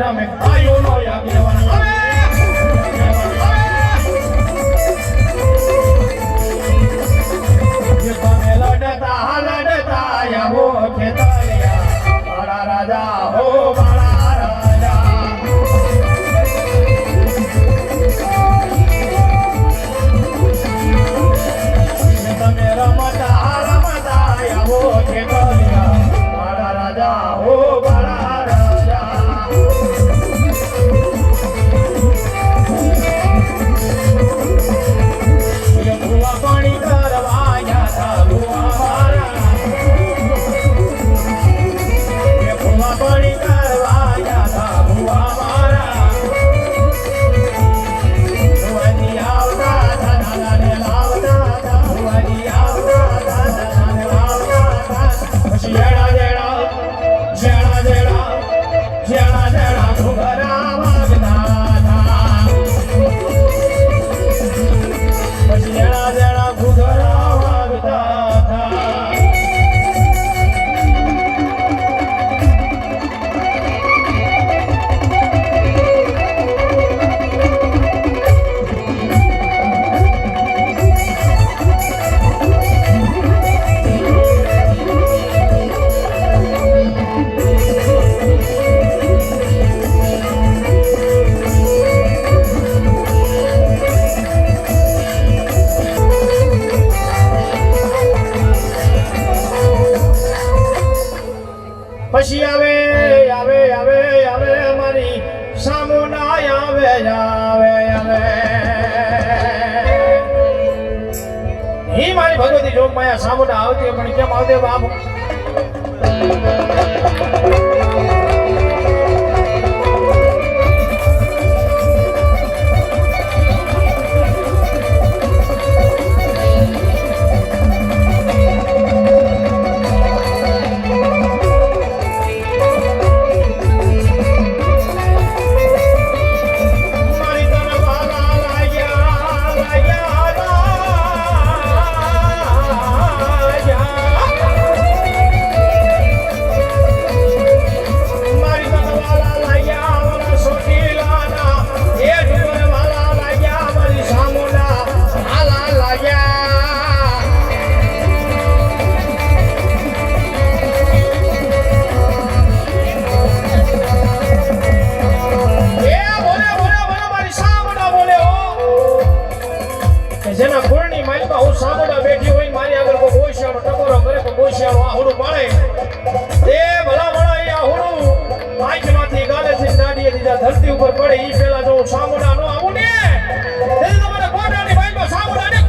રમે આયો નો આગેવાન આવે જે તમે લડતા આવો ખેતરિયા મારા રાજા હો મારા રાજા તમે રમતા આવો ખેતરિયા મારા રાજા હો મારા રાજા ભૂવા પાણી કરવા યા ભૂવા મારા ભૂવા પાણી કરવા યા ભૂવા મારા ભૂવાની આવતા દાદાને લાવતા ભૂવાની આવતા દાદાને લાવતા પછી જેણા ઘુઘરા વાગતા પછી જેણા ઘુઘરા વાગતા પછી આવે અમારી સામુના આવે હી મારી ભગવતી જોગ માયા સામુના આવતી પણ કેમ આવતી બાપ જેના ગુણની માલિકા હું સામોડા બેઠી હોય મારી આગળ કોઈ બોશિયાનો ટકોરો કરે તો બોશિયાનો આહુડું પાડે તે ભલા ભલા એ આહુડું આંખમાંથી ગાલેથી દાડીએ દીધા ધરતી ઉપર પડે ઈ પેલા જો સામોડા નો આવું ને તે તમારે કોટાની માલિકા સામોડા ને